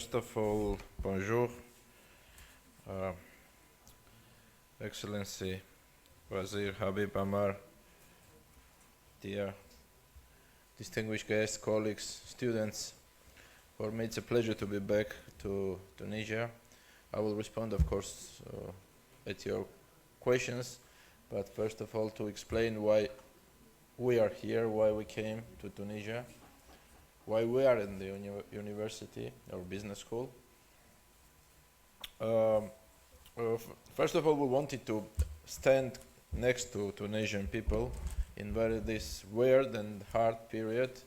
First of all, bonjour, uh, Excellency Wazir Habib Amar, dear distinguished guests, colleagues, students. For me, it's a pleasure to be back to Tunisia. I will respond, of course, at your questions, but first of all, to explain why we are here, why we came to Tunisia, why we are in the university or business school. First of all, we wanted to stand next to Tunisian people in this weird and hard period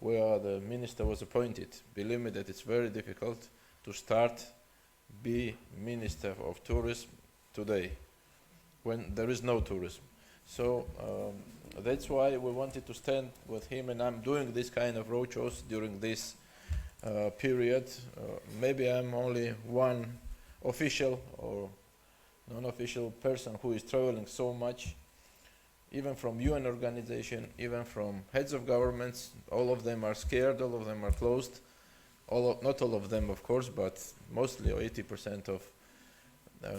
where the minister was appointed. Believe me that it's very difficult to be Minister of Tourism today when there is no tourism. So that's why we wanted to stand with him, and I'm doing this kind of roadshows during this period. Maybe I'm only one official or non-official person who is traveling so much, even from UN organization, even from heads of governments. All of them are scared, all of them are closed. Not all of them, of course, but mostly 80% of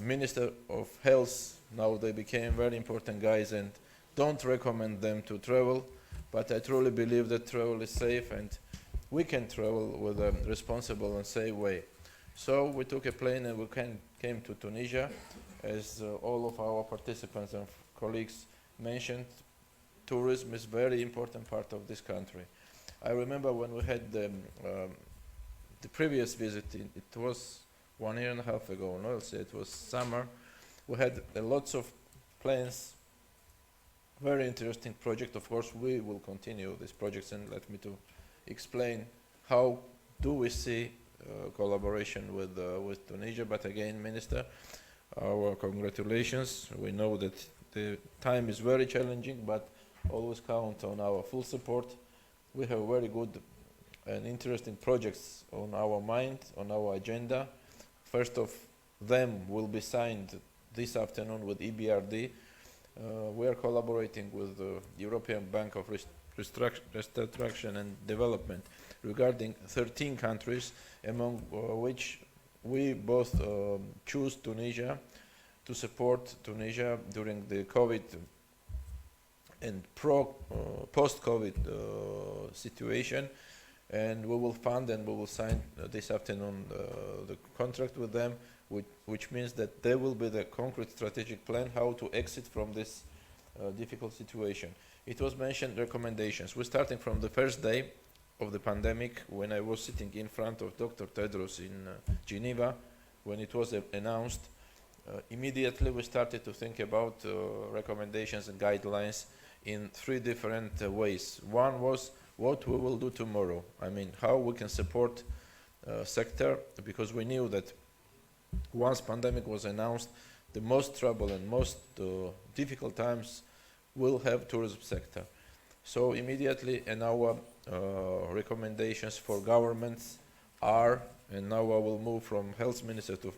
Minister of Health, now they became very important guys and don't recommend them to travel. But I truly believe that travel is safe and we can travel with a responsible and safe way. So we took a plane and we came to Tunisia. As all of our participants and colleagues mentioned, tourism is a very important part of this country. I remember when we had the previous visit, it was 1.5 years ago, no, I'll say it was summer. We had lots of plans, very interesting project. Of course, we will continue these projects, and let me to explain how do we see collaboration with Tunisia. But again, Minister, our congratulations. We know that the time is very challenging, but always count on our full support. We have very good and interesting projects on our mind, on our agenda. First of them will be signed this afternoon with EBRD. We are collaborating with the European Bank of Reconstruction and Development regarding 13 countries, among which we both choose Tunisia to support Tunisia during the COVID and post-COVID situation. And we will fund and we will sign this afternoon the contract with them, which means that there will be the concrete strategic plan how to exit from this difficult situation. It was mentioned recommendations. We're starting from the first day of the pandemic, when I was sitting in front of Dr. Tedros in Geneva, when it was announced. Immediately we started to think about recommendations and guidelines in 3 different ways. One was what we will do tomorrow. I mean, how we can support sector, because we knew that once pandemic was announced, the most trouble and most difficult times will have tourism sector. So immediately, in our recommendations for governments are, and now I will move from health minister to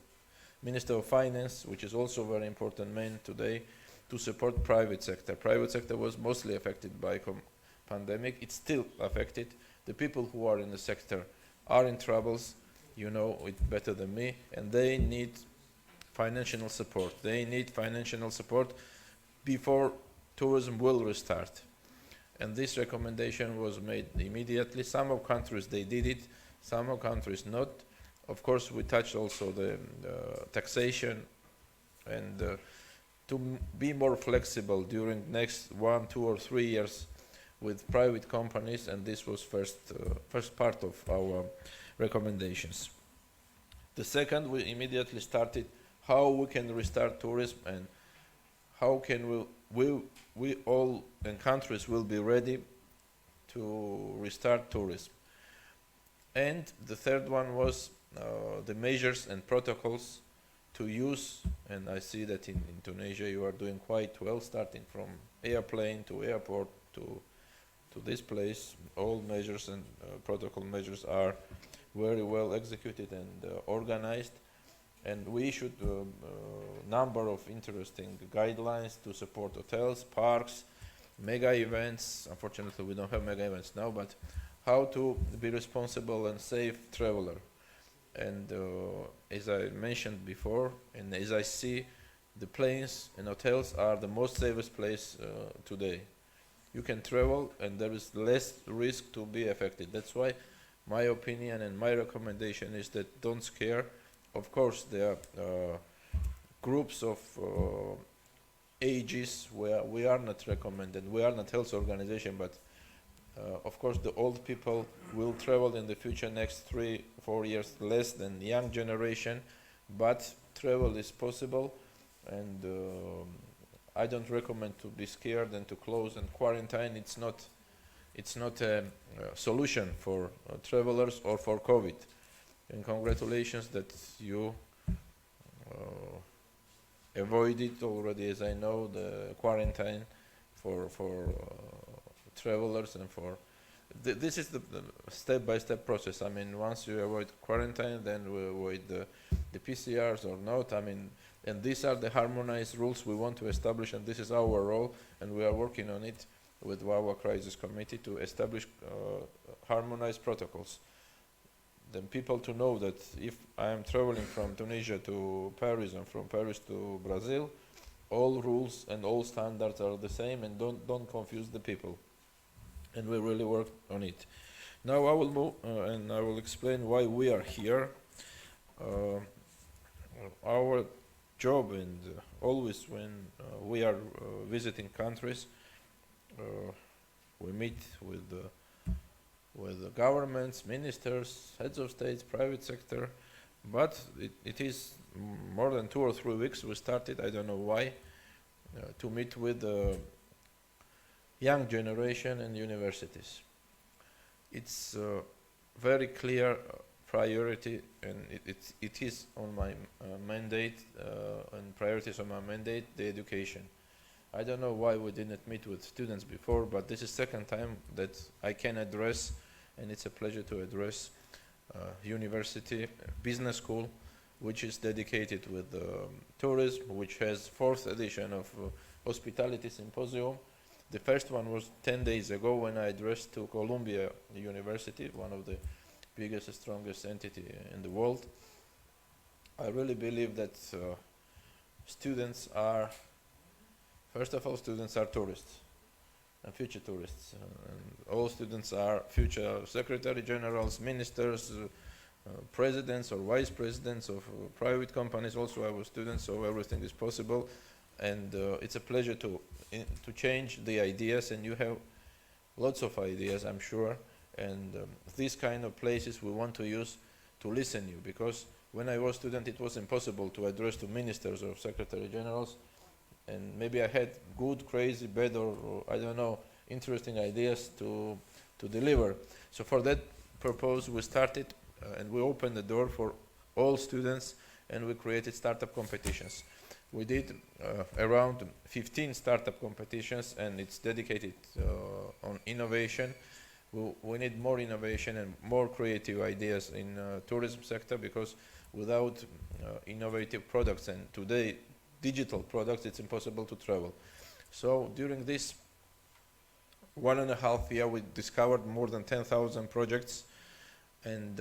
Minister of Finance, which is also very important man today, to support private sector. Private sector was mostly affected by pandemic. It's still affected. The people who are in the sector are in troubles, you know it better than me, and they need financial support. They need financial support before tourism will restart. And this recommendation was made immediately. Some of countries, they did it, some of countries not. Of course, we touched also the taxation and to be more flexible during next 1, 2, or 3 years with private companies, and this was first part of our recommendations. The second, we immediately started how we can restart tourism and how can we all and countries will be ready to restart tourism. And the third one was the measures and protocols to use, and I see that in Tunisia you are doing quite well, starting from airplane to airport to this place. All measures and protocol measures are very well executed and organized, and we issued a number of interesting guidelines to support hotels, parks, mega events. Unfortunately, we don't have mega events now, but how to be responsible and safe traveler. And as I mentioned before, and as I see, the planes and hotels are the most safest place today. You can travel and there is less risk to be affected. That's why my opinion and my recommendation is that don't scare. Of course, there are groups of ages where we are not recommended. We are not health organization, but of course the old people will travel in the future next 3-4 years less than young generation, but travel is possible, and I don't recommend to be scared and to close and quarantine. It's not a solution for travelers or for COVID. And congratulations that you avoided already, as I know, the quarantine for travelers and for this is the step-by-step process. I mean, once you avoid quarantine, then we avoid the PCRs or not. I mean, and these are the harmonized rules we want to establish, and this is our role, and we are working on it with our crisis committee to establish harmonized protocols. Then people to know that if I am traveling from Tunisia to Paris and from Paris to Brazil, all rules and all standards are the same, and don't confuse the people. And we really work on it. Now I will move and I will explain why we are here. Our job, and always when we are visiting countries, we meet with the governments, ministers, heads of states, private sector, but it is more than 2 or 3 weeks we started, I don't know why, to meet with the young generation and universities. It's very clear priority, and it is on my mandate, and priorities on my mandate, the education. I don't know why we didn't meet with students before, but this is second time that I can address, and it's a pleasure to address university, business school, which is dedicated with tourism, which has 4th edition of hospitality symposium. The first one was 10 days ago when I addressed to Columbia University, one of the biggest, strongest entity in the world. I really believe that students are, first of all, students are tourists and future tourists. And all students are future secretary generals, ministers, presidents or vice presidents of private companies. Also, I was students, so everything is possible. And it's a pleasure to change the ideas, and you have lots of ideas, I'm sure. And these kind of places we want to use to listen you, because when I was student, it was impossible to address to ministers or secretary generals. And maybe I had good, crazy, bad, or I don't know, interesting ideas to deliver. So for that purpose, we started and we opened the door for all students, and we created startup competitions. We did around 15 startup competitions, and it's dedicated on innovation. We need more innovation and more creative ideas in tourism sector, because without innovative products, and today digital products, it's impossible to travel. So during this 1.5 year, we discovered more than 10,000 projects. And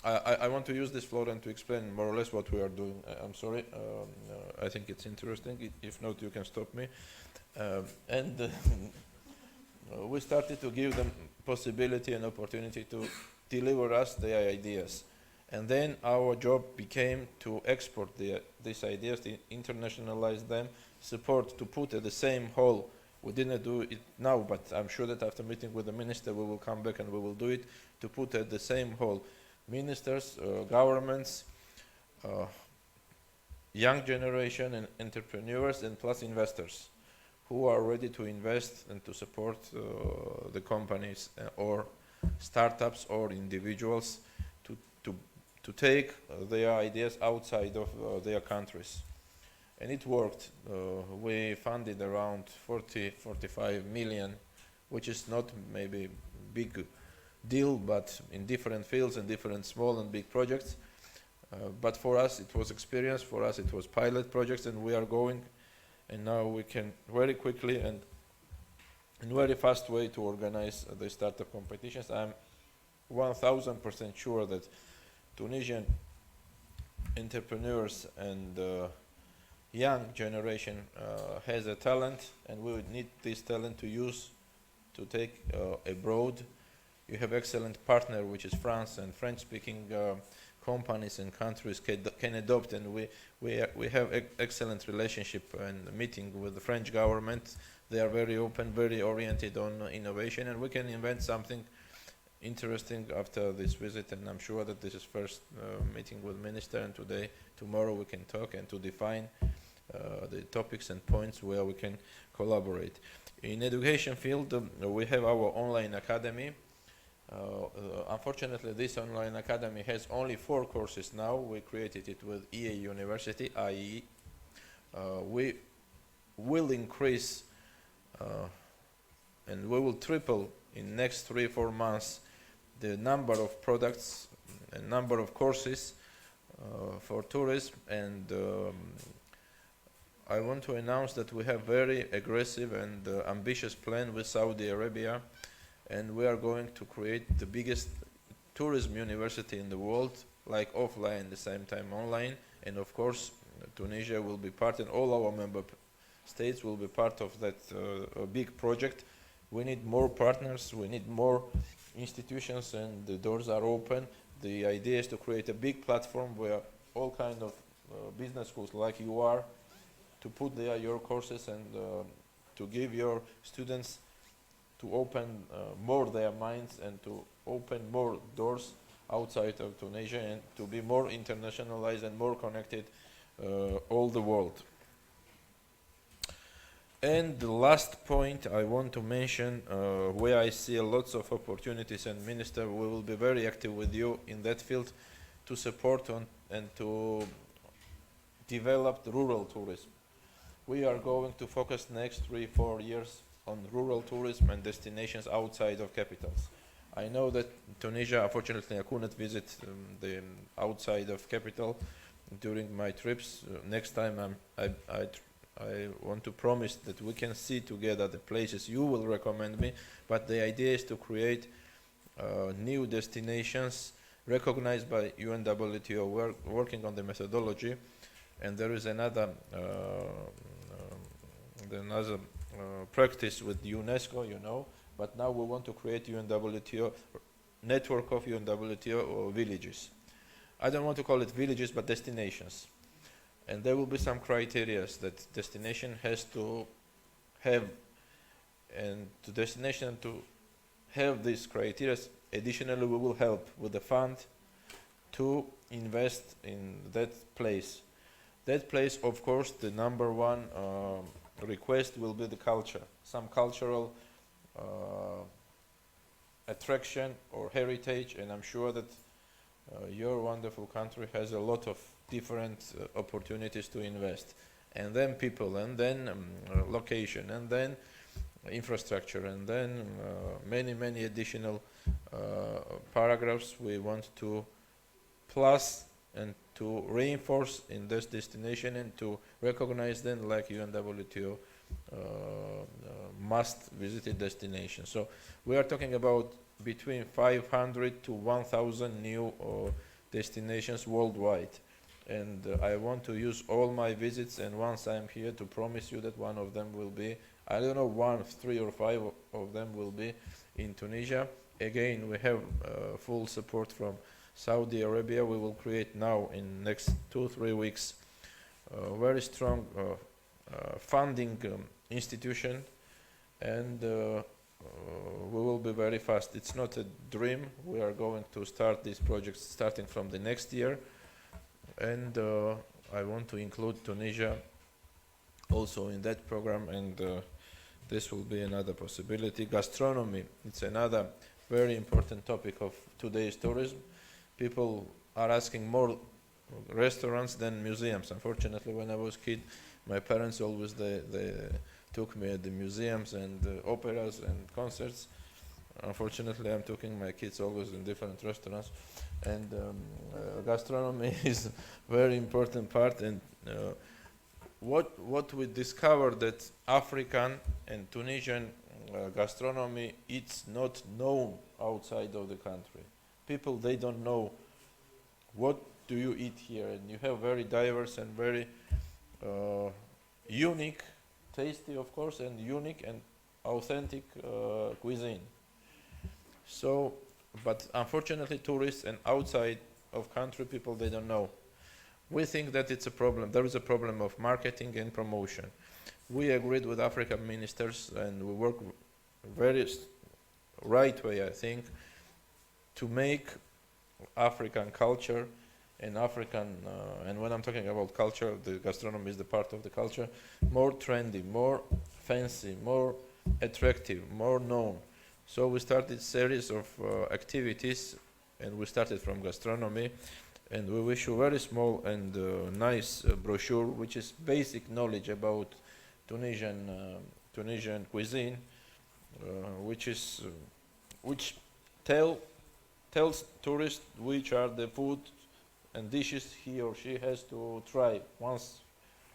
I want to use this floor and to explain more or less what we are doing. I'm sorry, I think it's interesting. If not, you can stop me. We started to give them possibility and opportunity to deliver us their ideas. And then our job became to export these ideas, to internationalize them, support, to put at the same hall. We didn't do it now, but I'm sure that after meeting with the minister, we will come back and we will do it, to put at the same hall ministers, governments, young generation and entrepreneurs, and plus investors who are ready to invest and to support the companies or startups or individuals to take their ideas outside of their countries. And it worked. We funded around 45 million, which is not maybe big deal, but in different fields and different small and big projects. But for us, it was experience. For us, it was pilot projects, and we are going. And now we can very quickly and in very fast way to organize the startup competitions. I'm 1000% sure that Tunisian entrepreneurs and young generation has a talent, and we would need this talent to use to take abroad. You have excellent partner, which is France, and French-speaking companies and countries can adopt, and we have excellent relationship and meeting with the French government. They are very open, very oriented on innovation, and we can invent something interesting after this visit. And I'm sure that this is first meeting with minister, and tomorrow we can talk and to define the topics and points where we can collaborate. In education field, we have our online academy. Unfortunately, this online academy has only 4 courses now. We created it with EA University, IE. We will increase and we will triple in next 3-4 months the number of products and number of courses for tourism, and I want to announce that we have very aggressive and ambitious plan with Saudi Arabia, and we are going to create the biggest tourism university in the world, like offline, at the same time online. And of course, Tunisia will be part, and all our member states will be part of that big project. We need more partners, we need more institutions, and the doors are open. The idea is to create a big platform where all kind of business schools like you are, to put there your courses and to give your students to open more their minds and to open more doors outside of Tunisia and to be more internationalized and more connected all the world. And the last point I want to mention, where I see lots of opportunities, and Minister, we will be very active with you in that field to support and to develop the rural tourism. We are going to focus next 3-4 years on rural tourism and destinations outside of capitals. I know that Tunisia, unfortunately, I couldn't visit the outside of capital during my trips. Next time I want to promise that we can see together the places you will recommend me, but the idea is to create new destinations recognized by UNWTO. We're working on the methodology, and there is another practice with UNESCO, you know, but now we want to create UNWTO network of UNWTO villages. I don't want to call it villages, but destinations. And there will be some criteria that destination has to have, and the destination to have these criteria. Additionally, we will help with the fund to invest in that place. That place, of course, the number one request will be the culture, some cultural attraction or heritage, and I'm sure that your wonderful country has a lot of different opportunities to invest, and then people, and then location, and then infrastructure, and then many additional paragraphs we want to plus and to reinforce in this destination and to recognize them like UNWTO must visited destination. So we are talking about between 500 to 1,000 new destinations worldwide. And I want to use all my visits, and once I'm here, to promise you that one of them will be, I don't know, 1, 3 or 5 of them will be in Tunisia. Again, we have full support from Saudi Arabia. We will create now in next 2-3 weeks a very strong funding institution, and we will be very fast. It's not a dream. We are going to start these projects starting from the next year, and I want to include Tunisia also in that program, and this will be another possibility. Gastronomy, it's another very important topic of today's tourism. People are asking more restaurants than museums. Unfortunately, when I was a kid, my parents always they took me at the museums and operas and concerts. Unfortunately, I'm taking my kids always in different restaurants, and gastronomy is a very important part. And what we discovered that African and Tunisian gastronomy, it's not known outside of the country. People, they don't know what do you eat here, and you have very diverse and very unique, tasty of course, and unique and authentic cuisine. So, but unfortunately tourists and outside of country people, they don't know. We think that it's a problem. There is a problem of marketing and promotion. We agreed with African ministers and we work very right way, I think, to make African culture and African, and when I'm talking about culture, the gastronomy is the part of the culture, more trendy, more fancy, more attractive, more known. So we started series of activities, and we started from gastronomy, and we wish you very small and nice brochure, which is basic knowledge about Tunisian cuisine, which tells tourists which are the food and dishes he or she has to try once.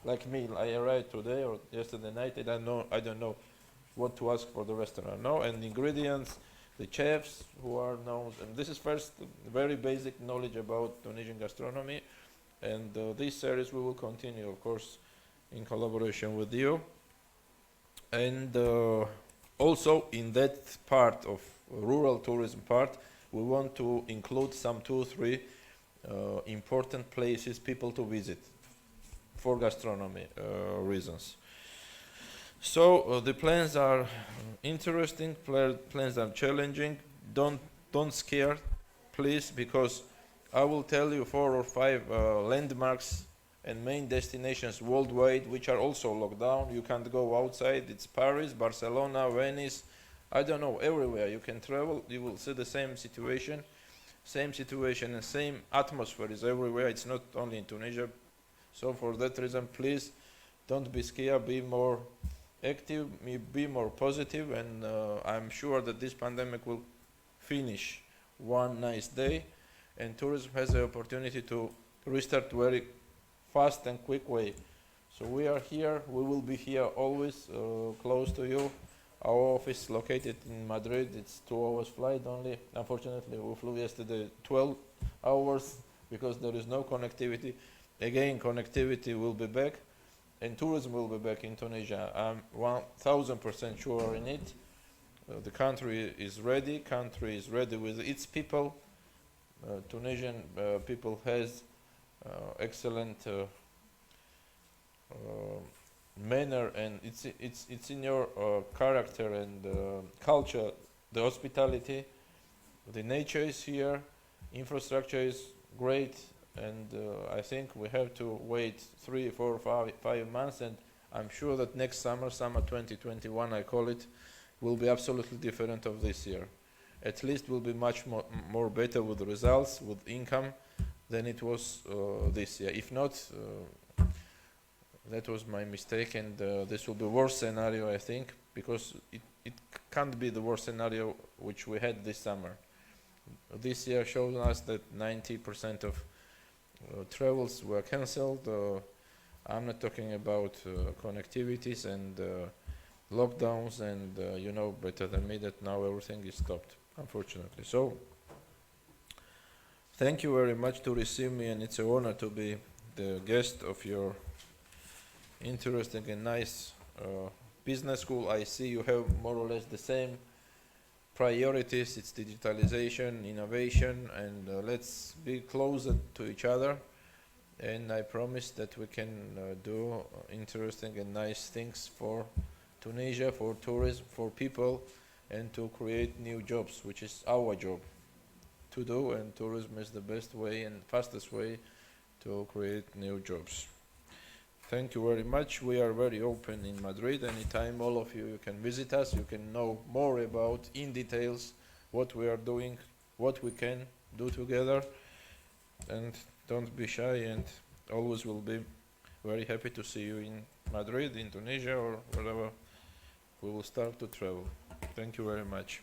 Like me, I arrived today or yesterday night, and I don't know what to ask for the restaurant. No, and ingredients, the chefs who are known, and this is first very basic knowledge about Tunisian gastronomy. And this series we will continue, of course, in collaboration with you. And also in that part of rural tourism part, we want to include some 2-3 important places people to visit for gastronomy reasons. So the plans are interesting, plans are challenging. Don't scare, please, because I will tell you 4 or 5 landmarks and main destinations worldwide which are also locked down. You can't go outside. It's Paris, Barcelona, Venice, I don't know, everywhere you can travel. You will see the same situation and same atmosphere is everywhere. It's not only in Tunisia. So for that reason, please don't be scared, be more active, be more positive, and I'm sure that this pandemic will finish one nice day, and tourism has the opportunity to restart very fast and quick way. So we are here, we will be here always close to you. Our office is located in Madrid. It's 2 hours flight only. Unfortunately, we flew yesterday 12 hours because there is no connectivity. Again, connectivity will be back, and tourism will be back in Tunisia. I'm 1000% sure in it. The country is ready. Country is ready with its people. Tunisian people has excellent manner, and it's in your character and culture. The hospitality, the nature is here, infrastructure is great, and I think we have to wait 3, 4, 5 months, and I'm sure that next summer 2021 I call it, will be absolutely different of this year. At least will be much more better with the results, with income, than it was this year. If not, that was my mistake, and this will be worst scenario, I think, because it can't be the worst scenario which we had this summer. This year showed us that 90% of travels were cancelled. I'm not talking about connectivities and lockdowns, and you know better than me that now everything is stopped, unfortunately. So thank you very much to receive me, and it's an honor to be the guest of your interesting and nice business school. I see you have more or less the same priorities. It's digitalization, innovation, and let's be closer to each other, and I promise that we can do interesting and nice things for Tunisia, for tourism, for people, and to create new jobs, which is our job to do, and tourism is the best way and fastest way to create new jobs. Thank you very much. We are very open in Madrid. Anytime, all of you can visit us. You can know more about, in details, what we are doing, what we can do together. And don't be shy, and always will be very happy to see you in Madrid, in Tunisia, or wherever we will start to travel. Thank you very much.